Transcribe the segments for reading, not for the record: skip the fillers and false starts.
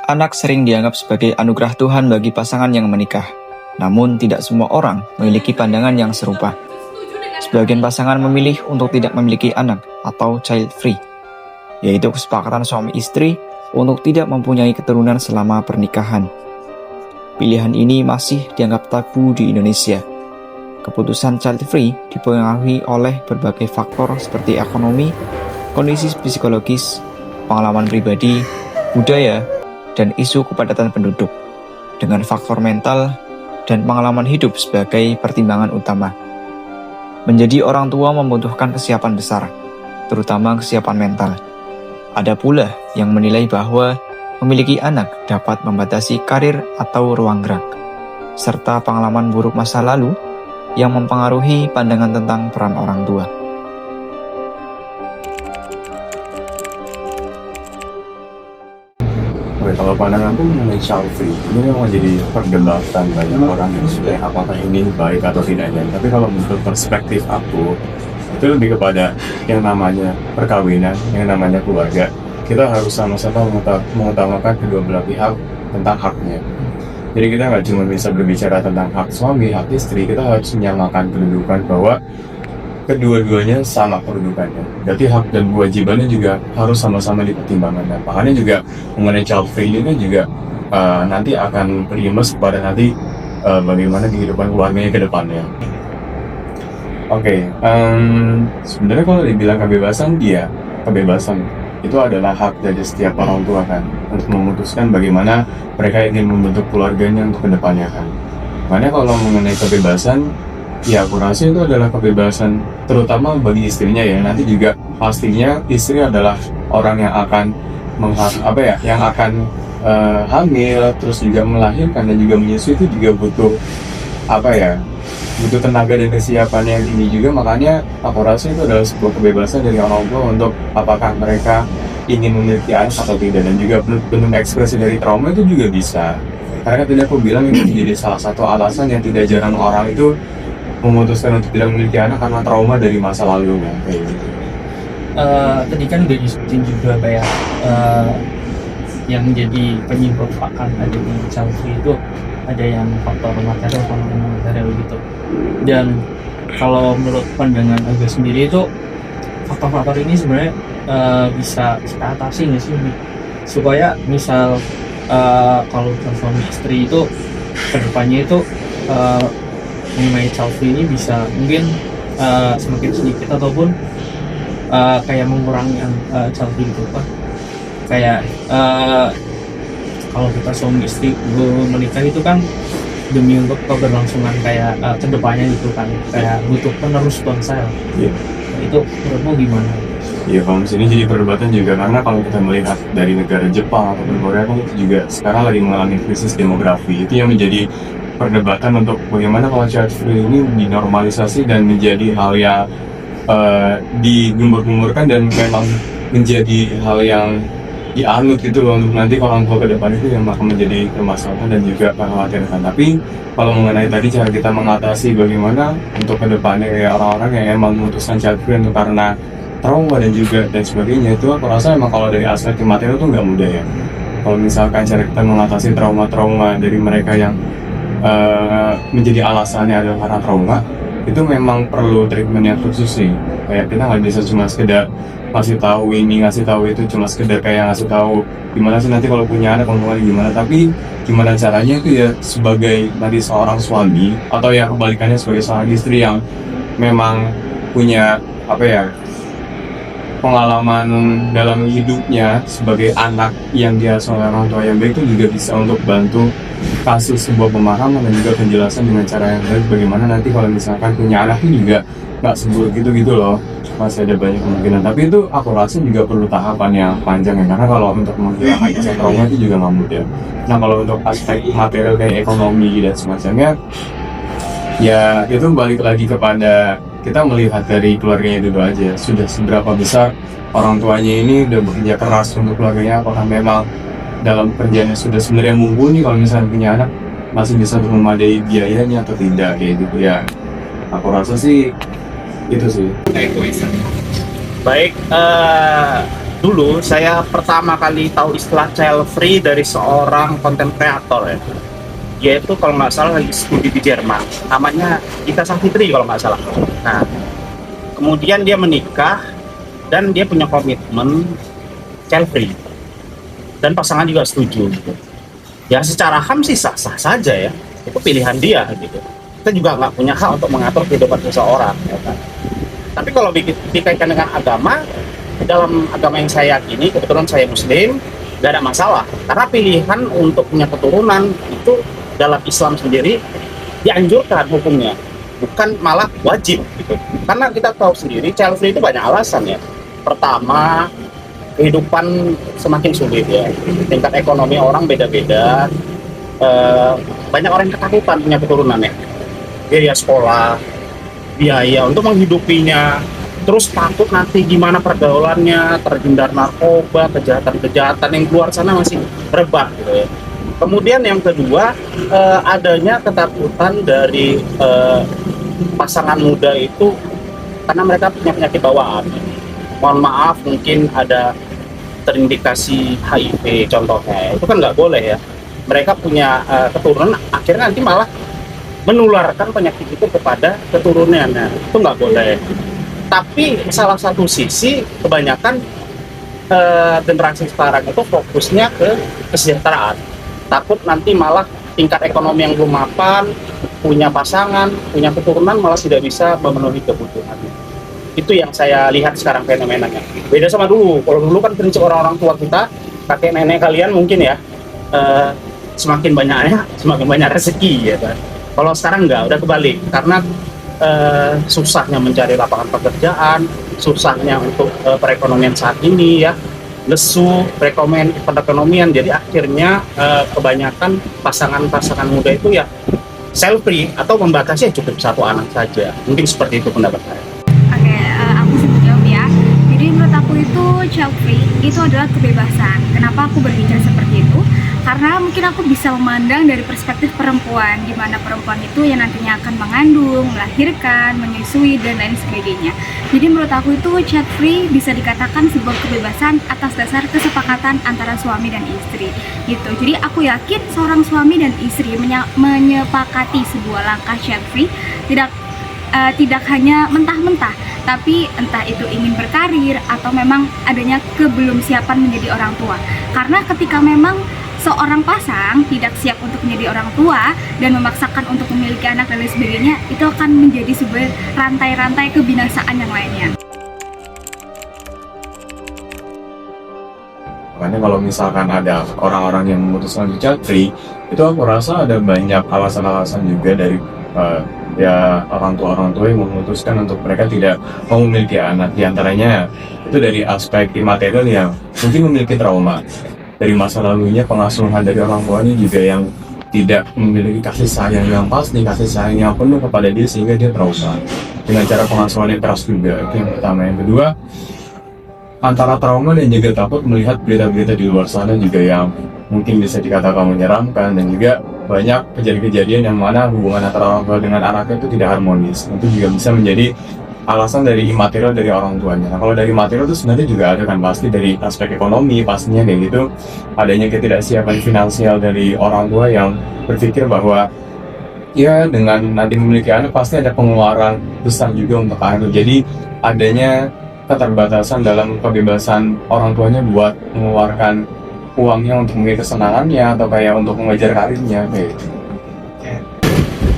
Anak sering dianggap sebagai anugerah Tuhan bagi pasangan yang menikah. Namun tidak semua orang memiliki pandangan yang serupa. Sebagian pasangan memilih untuk tidak memiliki anak atau child free, yaitu kesepakatan suami istri untuk tidak mempunyai keturunan selama pernikahan. Pilihan ini masih dianggap tabu di Indonesia. Keputusan child free dipengaruhi oleh berbagai faktor seperti ekonomi, kondisi psikologis, pengalaman pribadi, budaya, dan isu kepadatan penduduk, dengan faktor mental dan pengalaman hidup sebagai pertimbangan utama. Menjadi orang tua membutuhkan kesiapan besar, terutama kesiapan mental. Ada pula yang menilai bahwa memiliki anak dapat membatasi karir atau ruang gerak, serta pengalaman buruk masa lalu yang mempengaruhi pandangan tentang peran orang tua. Oke, kalau pandanganku mengenai child free, ini memang jadi perdebatan banyak orang yang sebenarnya apakah ini baik atau tidaknya. Tapi kalau menurut perspektif aku, itu lebih kepada yang namanya perkawinan, yang namanya keluarga. Kita harus sama-sama mengutamakan kedua belah pihak tentang haknya. Jadi kita nggak cuma bisa berbicara tentang hak suami, hak istri, kita harus menyamakan kedudukan bahwa kedua-duanya sama kedudukannya. Jadi hak dan kewajibannya juga harus sama-sama dipertimbangkan. Nah, makanya juga mengenai child free ini juga nanti akan berimbas kepada nanti bagaimana kehidupan keluarganya ke depannya. Oke, sebenarnya kalau dibilang kebebasan, dia kebebasan itu adalah hak dari setiap orang tua kan, untuk memutuskan bagaimana mereka ingin membentuk keluarganya untuk kedepannya kan. Makanya kalau mengenai kebebasan, ya aku rasa itu adalah kebebasan terutama bagi istrinya ya. Nanti juga pastinya istri adalah orang yang akan yang akan hamil, terus juga melahirkan dan juga menyusui, itu juga butuh butuh tenaga dan kesiapan yang tinggi juga. Makanya aku rasa itu adalah sebuah kebebasan dari orang tua untuk apakah mereka ingin memiliki anak atau tidak, dan juga bentuk ekspresi dari trauma itu juga bisa. Karena tadi aku bilang ini menjadi salah satu alasan yang tidak jarang orang itu memutuskan untuk tidak memiliki anak karena trauma dari masa lalu kan, kayak gitu. Tadi kan udah disebutin juga kayak yang menjadi penyebab akan adanya child free itu ada yang faktor material sama non material gitu. Dan kalau menurut pandangan Aga sendiri itu faktor-faktor ini sebenarnya bisa kita atasi nggak sih, supaya misal kalau suami istri itu kedepannya itu mengenai child free ini bisa mungkin semakin sedikit ataupun kayak mengurangi child free itu kan. Kayak kalau kita suami istri menikah itu kan demi untuk keberlangsungan kayak kedepannya gitu kan, kayak butuh penerus bangsa. Yeah. Nah, itu menurutmu gimana? Iya, kalau sini jadi perdebatan juga karena kalau kita melihat dari negara Jepang atau Korea kan itu juga sekarang lagi mengalami krisis demografi. Itu yang menjadi perdebatan untuk bagaimana kalau child free ini dinormalisasi dan menjadi hal yang digembur-gemburkan dan memang menjadi hal yang dianut gitu loh, untuk nanti orang tua ke depan itu yang akan menjadi permasalahan dan juga mengkhawatirkan. Tapi kalau mengenai tadi cara kita mengatasi bagaimana untuk ke depannya kayak orang-orang yang emang memutuskan child free itu karena trauma dan juga dan sebagainya, itu aku rasa emang kalau dari aspek materi itu nggak mudah ya. Kalau misalkan cara kita mengatasi trauma-trauma dari mereka yang menjadi alasannya adalah karena trauma, itu memang perlu treatment yang khusus sih. Kayak kita nggak bisa cuma sekedar ngasih tahu ini, ngasih tahu itu, cuma sekedar kayak ngasih tahu gimana sih nanti kalau punya anak ngomongnya gimana, tapi gimana caranya itu ya sebagai nanti seorang suami atau ya kebalikannya sebagai seorang istri yang memang punya pengalaman dalam hidupnya sebagai anak yang dia seorang orang tua yang baik, itu juga bisa untuk bantu kasih sebuah pemahaman dan juga penjelasan dengan cara yang baik bagaimana nanti kalau misalkan punya anak itu juga nggak seburuk gitu loh, masih ada banyak kemungkinan. Tapi itu aku rasa juga perlu tahapan yang panjang ya, karena kalau untuk menghilangkan trauma itu juga nggak mudah. Nah kalau untuk aspek material kayak ekonomi dan semacamnya, ya itu balik lagi kepada kita melihat dari keluarganya dulu aja, sudah seberapa besar orang tuanya ini udah bekerja keras untuk keluarganya, apakah memang dalam pekerjaannya sudah sebenarnya mumpuni kalau misalnya punya anak, masih bisa memadai biayanya atau tidak, kayak gitu ya. Aku rasa sih itu sih. Baik, Dulu saya pertama kali tahu istilah child free dari seorang konten kreator ya. Dia itu kalau nggak salah lagi studi di Jerman, namanya Ita Safitri kalau nggak salah. Nah, kemudian dia menikah dan dia punya komitmen child free dan pasangan juga setuju gitu. Ya secara HAM sih sah-sah saja ya, itu pilihan dia gitu. Kita juga nggak punya hak untuk mengatur kehidupan seseorang ya kan. Tapi kalau dikaitkan dengan agama, dalam agama yang saya yakini, kebetulan saya Muslim, nggak ada masalah. Karena pilihan untuk punya keturunan itu dalam Islam sendiri dianjurkan hukumnya, bukan malah wajib gitu. Karena kita tahu sendiri child free itu banyak alasan ya. Pertama, kehidupan semakin sulit ya, tingkat ekonomi orang beda-beda, banyak orang yang ketakutan punya keturunan ya, biaya sekolah, biaya untuk menghidupinya, terus takut nanti gimana pergaulannya, terhindar narkoba, kejahatan-kejahatan yang keluar sana masih rebah gitu ya. Kemudian yang kedua, adanya ketakutan dari pasangan muda itu karena mereka punya penyakit bawaan. Mohon maaf, mungkin ada terindikasi HIV contohnya, itu kan nggak boleh ya. Mereka punya keturunan, akhirnya nanti malah menularkan penyakit itu kepada keturunannya, itu nggak boleh. Tapi salah satu sisi kebanyakan generasi sekarang itu fokusnya ke kesejahteraan. Takut nanti malah tingkat ekonomi yang belum mapan, punya pasangan, punya keturunan malah tidak bisa memenuhi kebutuhan. Itu yang saya lihat sekarang fenomenanya. Beda sama dulu. Kalau dulu kan prinsip orang-orang tua kita, kakek nenek kalian mungkin ya, semakin banyak rezeki ya kan. Kalau sekarang enggak, udah kebalik. Karena susahnya mencari lapangan pekerjaan, susahnya untuk perekonomian saat ini ya, lesu perekonomian, jadi akhirnya kebanyakan pasangan muda itu ya child free atau membatasi cukup satu anak saja. Mungkin seperti itu pendapat saya. Oke, aku sedikit jawab ya. Jadi menurut aku itu child free itu adalah kebebasan. Kenapa aku berbicara seperti itu? Karena mungkin aku bisa memandang dari perspektif perempuan, di mana perempuan itu yang nantinya akan mengandung, melahirkan, menyusui, dan lain sebagainya. Jadi menurut aku itu child free bisa dikatakan sebuah kebebasan atas dasar kesepakatan antara suami dan istri gitu. Jadi aku yakin seorang suami dan istri menyepakati sebuah langkah child free tidak hanya mentah-mentah, tapi entah itu ingin berkarir atau memang adanya kebelumsiapan menjadi orang tua. Karena ketika memang seorang pasang tidak siap untuk menjadi orang tua dan memaksakan untuk memiliki anak dan lain sebagainya, itu akan menjadi sebuah rantai-rantai kebinasaan yang lainnya. Makanya kalau misalkan ada orang-orang yang memutuskan child free, itu aku rasa ada banyak alasan-alasan juga dari ya orang tua yang memutuskan untuk mereka tidak mau memiliki anak. Di antaranya itu dari aspek imaterial yang mungkin memiliki trauma dari masa lalunya, pengasuhan dari orang tuanya juga yang tidak memiliki kasih sayang yang pasti, kasih sayang yang penuh kepada dia sehingga dia trauma dengan cara pengasuhan yang keras juga. Itu yang pertama. Yang kedua, antara trauma dan juga takut melihat berita-berita di luar sana juga yang mungkin bisa dikatakan menyeramkan, dan juga banyak kejadian-kejadian yang mana hubungan antara orang tua dengan anaknya itu tidak harmonis. Itu juga bisa menjadi alasan dari imaterial dari orang tuanya. Nah, kalau dari material itu sebenarnya juga ada kan, pasti dari aspek ekonomi pastinya kayak gitu, adanya ketidaksiapan finansial dari orang tua yang berpikir bahwa ya dengan nanti memiliki anak pasti ada pengeluaran besar juga untuk anak. Jadi adanya keterbatasan dalam kebebasan orang tuanya buat mengeluarkan uangnya untuk mengambil kesenangannya atau kayak untuk mengejar karirnya kayak gitu.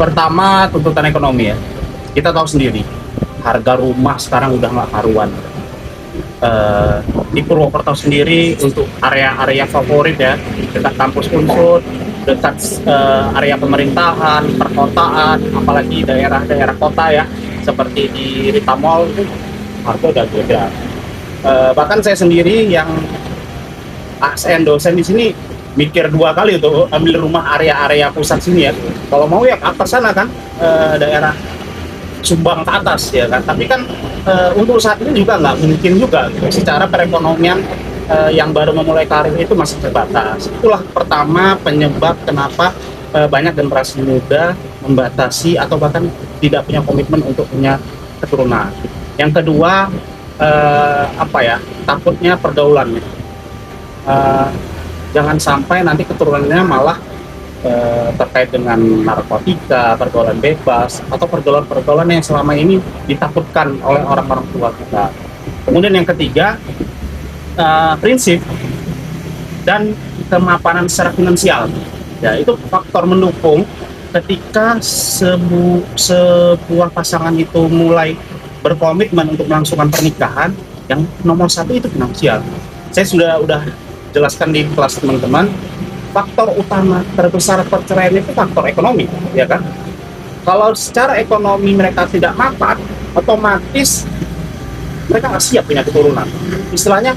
Pertama, tuntutan ekonomi ya. Kita tahu sendiri, harga rumah sekarang udah nggak karuan. Di Purwokerto sendiri untuk area-area favorit ya, dekat kampus Unsur, dekat area pemerintahan, perkotaan, apalagi daerah-daerah kota ya, seperti di Rita Mall itu harga udah beda. Bahkan saya sendiri yang ASN dosen di sini mikir dua kali untuk ambil rumah area-area pusat sini ya. Kalau mau ya ke atas sana kan, daerah Sumbang ke atas ya kan. Tapi kan untuk saat ini juga nggak mungkin juga gitu. Secara perekonomian yang baru memulai karir itu masih terbatas. Itulah pertama penyebab kenapa banyak generasi muda membatasi atau bahkan tidak punya komitmen untuk punya keturunan. Yang kedua, takutnya pergaulan. Eh, Jangan sampai nanti keturunannya malah terkait dengan narkotika, pergaulan bebas, atau pergaulan-pergaulan yang selama ini ditakutkan oleh orang-orang tua kita. Kemudian yang ketiga, prinsip dan kemapanan secara finansial. Ya, itu faktor mendukung ketika sebuah pasangan itu mulai berkomitmen untuk melangsungkan pernikahan. Yang nomor satu itu finansial. Saya udah jelaskan di kelas teman-teman, faktor utama terbesar perceraian itu faktor ekonomi, ya kan? Kalau secara ekonomi mereka tidak mapan, otomatis mereka nggak siap punya keturunan. Istilahnya,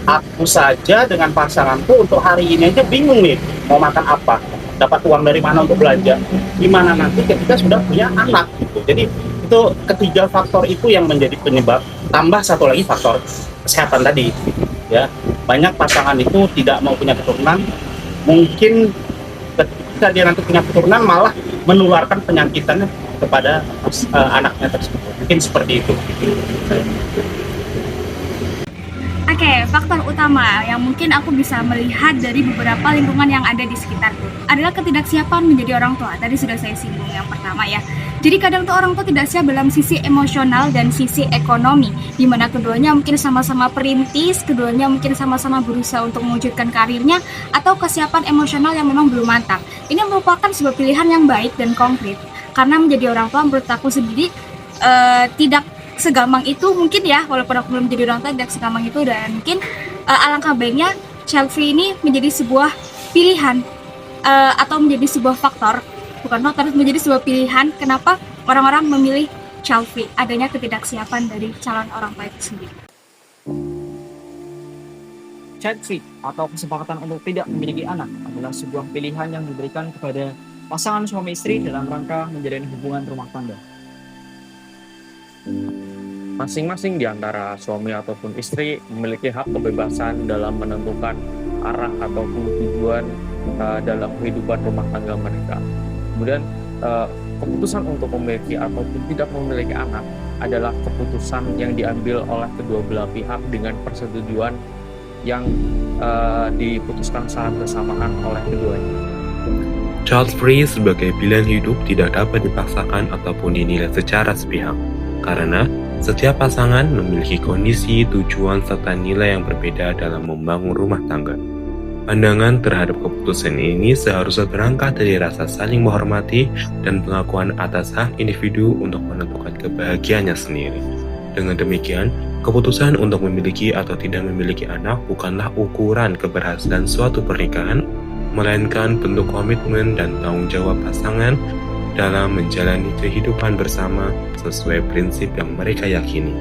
aku saja dengan pasanganku untuk hari ini aja bingung nih mau makan apa, dapat uang dari mana untuk belanja, gimana nanti ketika sudah punya anak gitu. Jadi itu ketiga faktor itu yang menjadi penyebab. Tambah satu lagi faktor kesehatan tadi, ya. Banyak pasangan itu tidak mau punya keturunan, mungkin ketika dia nanti punya keturunan malah menularkan penyakitannya kepada anaknya tersebut. Mungkin seperti itu. Oke, faktor utama yang mungkin aku bisa melihat dari beberapa lingkungan yang ada di sekitarku adalah ketidaksiapan menjadi orang tua. Tadi sudah saya singgung yang pertama ya. Jadi kadang tuh orang tua tidak siap dalam sisi emosional dan sisi ekonomi, di mana keduanya mungkin sama-sama perintis, keduanya mungkin sama-sama berusaha untuk mewujudkan karirnya, atau kesiapan emosional yang memang belum matang. Ini merupakan sebuah pilihan yang baik dan konkret, karena menjadi orang tua menurut aku sendiri tidak segampang itu mungkin ya, walaupun aku belum jadi orang tua tidak segampang itu, dan mungkin alangkah baiknya child free ini menjadi sebuah pilihan atau menjadi sebuah faktor, bukan faktor, menjadi sebuah pilihan kenapa orang-orang memilih child free, adanya ketidaksiapan dari calon orang tua itu sendiri. Child free atau kesepakatan untuk tidak memiliki anak adalah sebuah pilihan yang diberikan kepada pasangan suami istri dalam rangka menjalin hubungan rumah tangga. Masing-masing di antara suami ataupun istri memiliki hak kebebasan dalam menentukan arah ataupun tujuan dalam kehidupan rumah tangga mereka. Kemudian keputusan untuk memiliki ataupun tidak memiliki anak adalah keputusan yang diambil oleh kedua belah pihak dengan persetujuan yang diputuskan secara bersamaan oleh keduanya. Child free sebagai pilihan hidup tidak dapat dipaksakan ataupun dinilai secara sepihak, karena setiap pasangan memiliki kondisi, tujuan, serta nilai yang berbeda dalam membangun rumah tangga. Pandangan terhadap keputusan ini seharusnya berangkat dari rasa saling menghormati dan pengakuan atas hak individu untuk menentukan kebahagiaannya sendiri. Dengan demikian, keputusan untuk memiliki atau tidak memiliki anak bukanlah ukuran keberhasilan suatu pernikahan, melainkan bentuk komitmen dan tanggung jawab pasangan dalam menjalani kehidupan bersama sesuai prinsip yang mereka yakini.